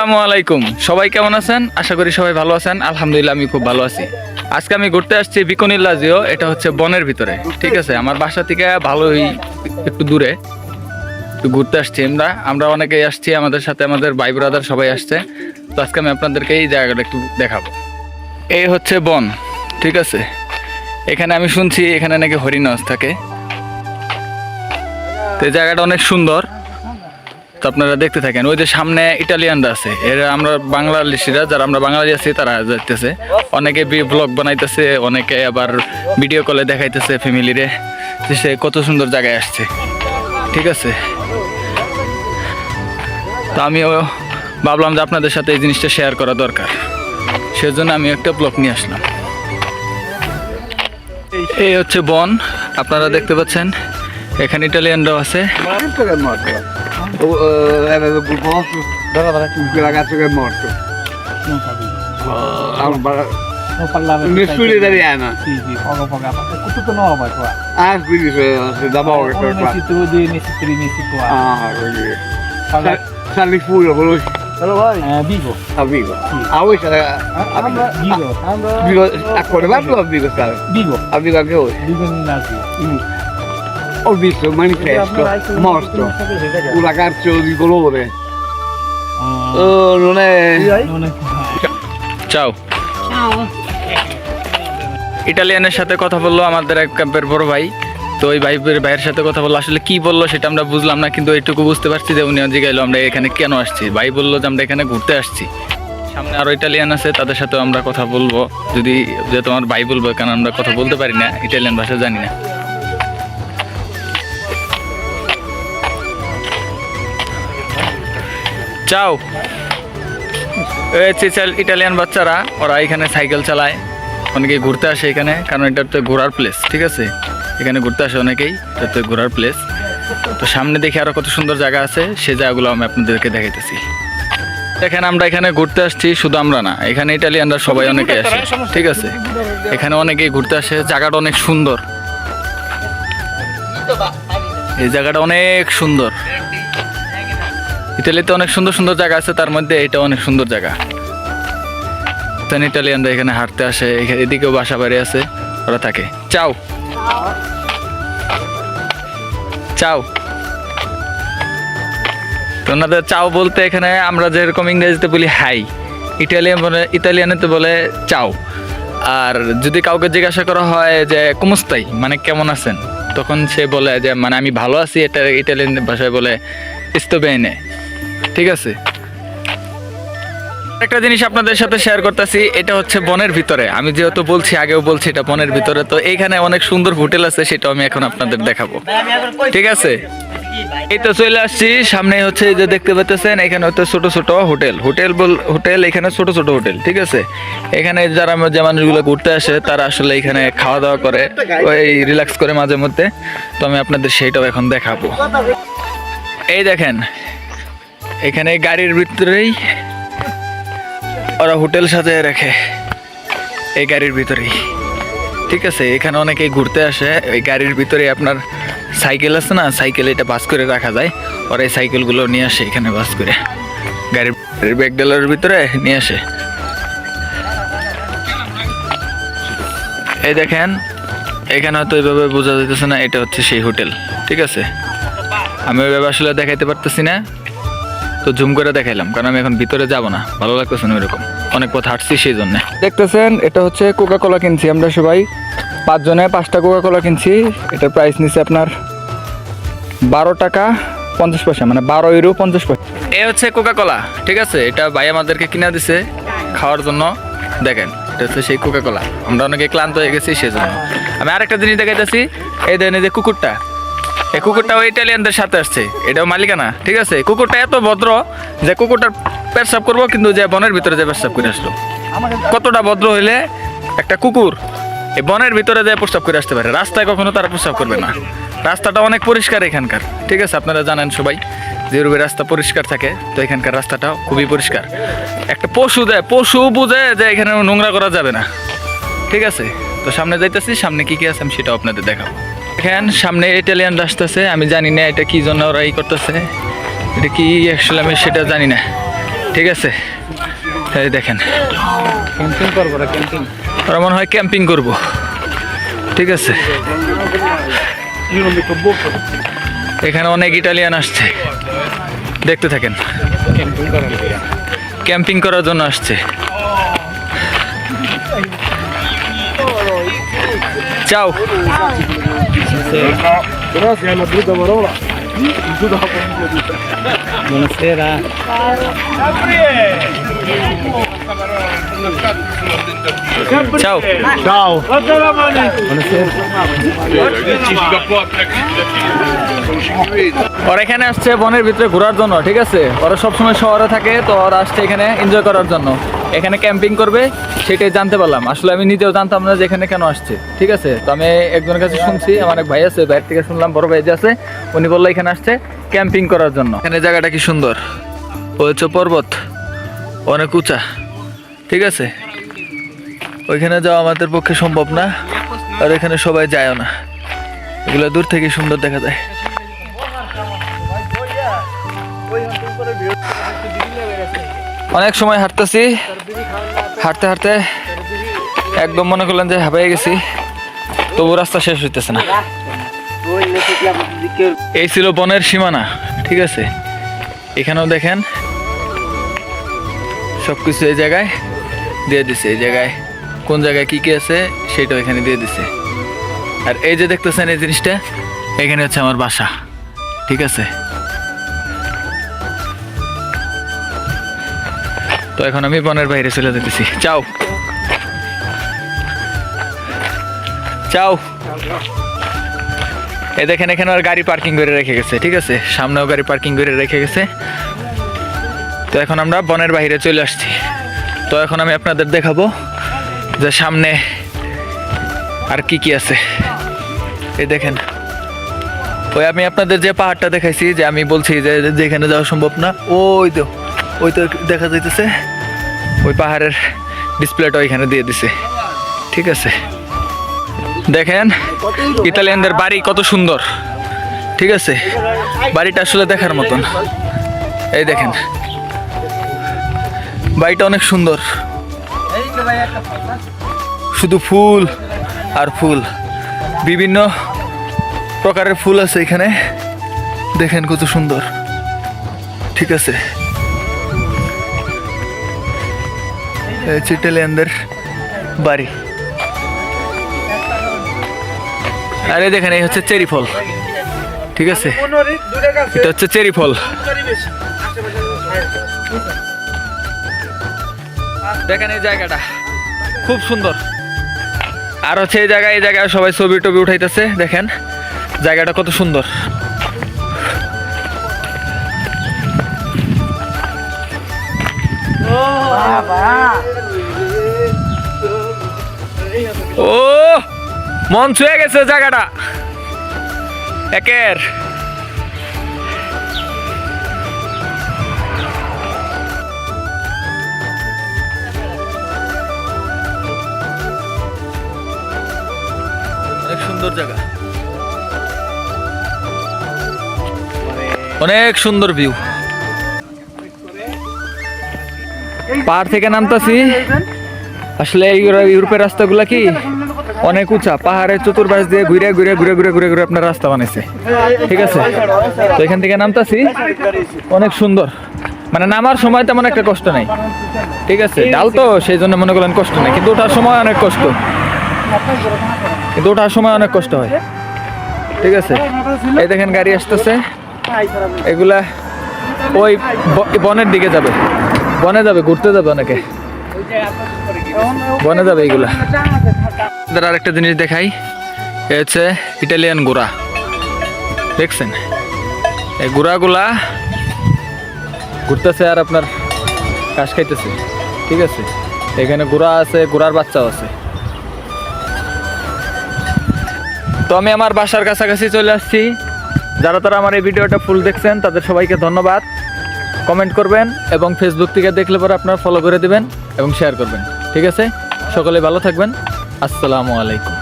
আসসালামু আলাইকুম, সবাই কেমন আছেন? আশা করি সবাই ভালো আছেন। আলহামদুলিল্লাহ আমি খুব ভালো আছি। আজকে আমি ঘুরতে আসছি বিকনিল লাজিও, এটা হচ্ছে বনের ভিতরে, ঠিক আছে। আমার বাসা থেকে ভালোই একটু দূরে, একটু ঘুরতে আসছি আমরা অনেকেই আসছি, আমাদের সাথে আমাদের ভাই ব্রাদার সবাই আসছে। তো আজকে আমি আপনাদেরকে এই জায়গাটা একটু দেখাবো। এই হচ্ছে বন, ঠিক আছে। এখানে আমি শুনছি এখানে নাকি হরিণ থাকে। তো এই জায়গাটা অনেক সুন্দর, তো আপনারা দেখতে থাকেন। ওই যে সামনে ইটালিয়ানরা আছে, এরা আমরা বাংলাদেশিরা, যারা আমরা বাঙালি আছি তারা যাইতেছে। অনেকে ব্লগ বানাইতেছে, অনেকে আবার ভিডিও কলে দেখাইতেছে ফ্যামিলিরে যে সে কত সুন্দর জায়গায় আসছে, ঠিক আছে। তো আমিও ভাবলাম যে আপনাদের সাথে এই জিনিসটা শেয়ার করা দরকার, সেজন্য আমি একটা ব্লগ নিয়ে আসলাম। এই হচ্ছে বন, আপনারা দেখতে পাচ্ছেন। এখানে ইটালিয়ানরাও আছে। Era del posto, quel ragazzo che è morto. Non capivo. Non parlava Nessuno italiano. Sì, poco. È tutto nuovo qua. Ah, quindi se da poco è qua. Mesi tu, 2 mesi, 3 mesi qua. Ah, così. Salli fuori, lo conosci? Vivo. A Vigo. Ah, voi state Vivo. Vigo a Corvato o a Vigo state? Vivo. A Vigo anche voi? Vivo in Asia. Ho visto un manifesto morto, un ragazzo di colore. Non è... Non è qua. চাও। ইটালিয়ানের সাথে কথা বললো আমাদের এক ক্যাম্পের বড় ভাই। তো ওই ভাইয়ের সাথে কথা বললো, আসলে কি বললো সেটা আমরা বুঝলাম না, কিন্তু এইটুকু বুঝতে পারছি যে উনি জিজ্ঞাসা আমরা এখানে কেন আসছি। ভাই বললো যে আমরা এখানে ঘুরতে আসছি। সামনে আরো ইটালিয়ান আছে, তাদের সাথেও আমরা কথা বলবো, যদি যে তোমার ভাই বলবো, কারণ আমরা কথা বলতে পারি না, ইটালিয়ান ভাষা জানি না। চাও। ইটালিয়ান বাচ্চারা ওরা এখানে সাইকেল চালায়, অনেকেই ঘুরতে আসে এখানে, কারণ এটা তো ঘোরার প্লেস, ঠিক আছে। এখানে ঘুরতে আসে অনেকেই, এটা তো ঘোরার প্লেস। তো সামনে দেখে আরো কত সুন্দর জায়গা আছে, সেই জায়গাগুলো আমি আপনাদেরকে দেখাইতেছি। দেখেন আমরা এখানে ঘুরতে আসছি, শুধু আমরা না, এখানে ইটালিয়ানরা সবাই অনেকে আসে, ঠিক আছে। এখানে অনেকেই ঘুরতে আসে, জায়গাটা অনেক সুন্দর, এই জায়গাটা অনেক সুন্দর। ইটালিতে অনেক সুন্দর সুন্দর জায়গা আছে, তার মধ্যে এটা অনেক সুন্দর জায়গা। ইটালিয়ানরা এখানে হাঁটতে আসে, এদিকেও বাসা বাড়ি আছে, ওরা থাকে। চাও চাও। তো ওনাদের চাও বলতে এখানে আমরা যেরকম ইংরেজিতে বলি হাই, ইটালিয়ানেতে বলে চাও। আর যদি কাউকে জিজ্ঞাসা করা হয় যে কুমস্তাই, মানে কেমন আছেন, তখন সে বলে যে মানে আমি ভালো আছি, এটা ইটালিয়ান ভাষায় বলে sto bene, ঠিক আছে। একটা জিনিস আপনাদের সাথে শেয়ার করতেছি, এটা হচ্ছে বনের ভিতরে। আমি যেহেতু বলছি, আগেও বলছি এটা বনের ভিতরে, তো এইখানে অনেক সুন্দর হোটেল আছে, সেটাও আমি এখন আপনাদের দেখাবো, ঠিক আছে। এই তো চলে আসছি, সামনে হচ্ছে যে দেখতে পাচ্ছেন, এখানে হচ্ছে ছোট ছোট হোটেল, এখানে ছোট ছোট হোটেল, ঠিক আছে। এখানে যারা যে মানুষগুলো ঘুরতে আসে তারা আসলে এখানে খাওয়া দাওয়া করে, ওই রিল্যাক্স করে মাঝে মধ্যে। তো আমি আপনাদের সেইটাও এখন দেখাবো। এই দেখেন, এখানে গাড়ির ভিতরেই ওরা হোটেল সাজিয়ে রাখে, এই গাড়ির ভিতরেই, ঠিক আছে। এখানে অনেকেই ঘুরতে আসে, এই গাড়ির ভিতরে আপনার সাইকেল আছে না, সাইকেল এটা বাস করে রাখা যায়, ওরা এই সাইকেলগুলো নিয়ে আসে এখানে বাস করে, গাড়ির ব্যাগডালার ভিতরে নিয়ে আসে। এই দেখেন, এখানে হয়তো এইভাবে বোঝা যাইতেছে না, এটা হচ্ছে সেই হোটেল, ঠিক আছে। আমি ওইভাবে আসলে দেখাইতে পারতেছি না, তো জুম করে দেখাইলাম, কারণ আমি এখন ভিতরে যাব না, ভালো লাগতেছে না ওইরকম, অনেক পথ হাঁটছি সেই জন্য। দেখতেছেন, এটা হচ্ছে কোকা কোলা কিনছি আমরা সবাই, 5 জনে 5টা কোকা কোলা কিনছি। এটার প্রাইস নিচ্ছে আপনার 12 টাকা 50 পয়সা, মানে 12 ইউরো 50 পয়সা। এই হচ্ছে কোকা কোলা, ঠিক আছে। এটা ভাই আমাদেরকে কিনা দিছে খাওয়ার জন্য। দেখেন, এটা হচ্ছে সেই কোকা কোলা। আমরা অনেকে ক্লান্ত হয়ে গেছি সেই জন্য। আমি আরেকটা জিনিস দেখাইতেছি, এই দেখেন, এই যে কুকুরটা, এই কুকুরটা ওই ইটালিয়ানদের সাথে আসছে, এটাও মালিকানা, ঠিক আছে। কুকুরটা এত ভদ্র যে কুকুরটার পেশাব করবো, কিন্তু যে বনের ভিতরে যে পেশাব করে আসলো। কতটা ভদ্র হইলে একটা কুকুর এই বনের ভিতরে যে প্রস্রাব করে আসতে পারে, রাস্তায় কখনো তারা প্রস্রাব করবে না। রাস্তাটা অনেক পরিষ্কার এখানকার, ঠিক আছে। আপনারা জানেন সবাই যে রাস্তা পরিষ্কার থাকে, তো এখানকার রাস্তাটাও খুবই পরিষ্কার। একটা পশু বুঝে যে এখানে নোংরা করা যাবে না, ঠিক আছে। তো সামনে যাইতেছি, সামনে কি কি আছে আমি সেটাও আপনাদের দেখাবো। দেখেন, সামনে ইটালিয়ান আসতেছে, আমি জানি না এটা কি জন্য ওরা করতেছে, এটা কি আসলে আমি সেটা জানি না। ঠিক আছে, এই দেখেন ক্যাম্পিং করবো না ক্যাম্পিং ওরা মনে হয় ক্যাম্পিং করব। ঠিক আছে, এখানে অনেক ইটালিয়ান আসছে, দেখতে থাকেন। ক্যাম্পিং করার ক্যাম্পিং করার জন্য আসছে। চাও Buonasera. চাও Ciao. Buonasera. ওরা এখানে আসছে বনের ভিতরে ঘোরার জন্য। ঠিক আছে, ওরা সবসময় শহরে থাকে, তো ওরা আসছে এখানে এনজয় করার জন্য, এখানে ক্যাম্পিং করবে, সেটাই জানতে পারলাম। আসলে আমি নিজেও জানতাম না যে এখানে কেন আসছে। ঠিক আছে, তো আমি একজনের কাছে শুনছি, আমার এক ভাই আছে, ভাইয়ের থেকে শুনলাম, বড় ভাই যে আছে, উনি বললো এখানে আসছে ক্যাম্পিং করার জন্য। এখানে জায়গাটা কি সুন্দর, ও হচ্ছে পর্বত, অনেক উঁচা। ঠিক আছে, ওইখানে যাওয়া আমাদের পক্ষে সম্ভব না, আর এখানে সবাই যায়ও না। এগুলো দূর থেকে সুন্দর দেখা যায়। অনেক সময় হাঁটতেছি, হাঁটতে হাঁটতে একদম মনে করলেন যে হাঁপিয়ে গেছি, তবু রাস্তা শেষ হইতেছে না। এই ছিল বনের সীমানা। ঠিক আছে, এখানেও দেখেন সবকিছু এই জায়গায় দিয়ে দিছে। এই জায়গায় কোন জায়গায় কি কি আছে সেটাও এখানে দিয়ে দিছে। আর এই যে দেখতেছেন এই জিনিসটা, এখানে হচ্ছে আমার বাসা। ঠিক আছে, তো এখন আমি বনের বাইরে চলে যেতেছি। চাও চাও, এই দেখেন এখানে আর গাড়ি পার্কিং করে রেখে গেছে। ঠিক আছে, সামনেও গাড়ি পার্কিং করে রেখে গেছে। তো এখন আমরা বনের বাইরে চলে আসছি। তো এখন আমি আপনাদের দেখাবো যে সামনে আর কি কি আছে। এই দেখেন, ওই আমি আপনাদের যে পাহাড়টা দেখাইছি, যে আমি বলছি যে যেখানে যাওয়া সম্ভব না, ওই তো দেখা যাইতেছে, ওই পাহাড়ের ডিসপ্লেটা ওইখানে দিয়ে দিছে। ঠিক আছে, দেখেন ইতালিয়ানদের বাড়ি কত সুন্দর। ঠিক আছে, বাড়িটা আসলে দেখার মতন। এই দেখেন বাড়িটা অনেক সুন্দর, শুধু ফুল আর ফুল, বিভিন্ন প্রকারের ফুল আছে এখানে, দেখেন কত সুন্দর। ঠিক আছে, ইটালিয়ানদের বাড়ি। আর এই দেখেন, এই হচ্ছে চেরি ফল। ঠিক আছে, এটা হচ্ছে চেরি ফল। দেখেন এই জায়গাটা খুব সুন্দর। আর হচ্ছে এই জায়গায় সবাই ছবি টবি উঠাইতেছে। দেখেন জায়গাটা কত সুন্দর। ও মন ছুঁয়ে গেছে জায়গাটা একের। অনেক সুন্দর জায়গা, অনেক সুন্দর ভিউ। পাহাড় থেকে নামতাছি, আসলে ইউরোপের রাস্তাগুলা কি অনেক উঁচা, পাহাড়ের চতুর্পাশ দিয়ে ঘুরে ঘুরে ঘুরে ঘুরে ঘুরে ঘুরে আপনার রাস্তা বানাইছে। ঠিক আছে, তো এখান থেকে নামতাছি, অনেক সুন্দর, মানে নামার সময় তেমন একটা কষ্ট নাই। ঠিক আছে, ডাল তো সেই জন্য মনে করলেন কষ্ট নেই, কিন্তু ওঠার সময় অনেক কষ্ট, কিন্তু ওঠার সময় অনেক কষ্ট হয়। ঠিক আছে, এই দেখেন গাড়ি আসতেছে, এগুলা ওই বনের দিকে যাবে, বনে যাবে, ঘুরতে যাবে, অনেকে বনে যাবে। এইগুলা আর একটা জিনিস দেখাই, এ হচ্ছে ইটালিয়ান ঘোড়া। দেখছেন এই ঘোড়াগুলা ঘুরতেছে আর আপনার ঘাস খাইতেছে। ঠিক আছে, এখানে ঘোড়া আছে, ঘোড়ার বাচ্চাও আছে। তো আমি আমার বাসার কাছাকাছি চলে আসছি। যারা তারা আমার এই ভিডিওটা ফুল দেখছেন তাদের সবাইকে ধন্যবাদ। কমেন্ট করবেন এবং ফেসবুক থেকে দেখলে পরে আপনারা ফলো করে দিবেন এবং শেয়ার করবেন। ঠিক আছে, সকলে ভালো থাকবেন। আসসালামু আলাইকুম।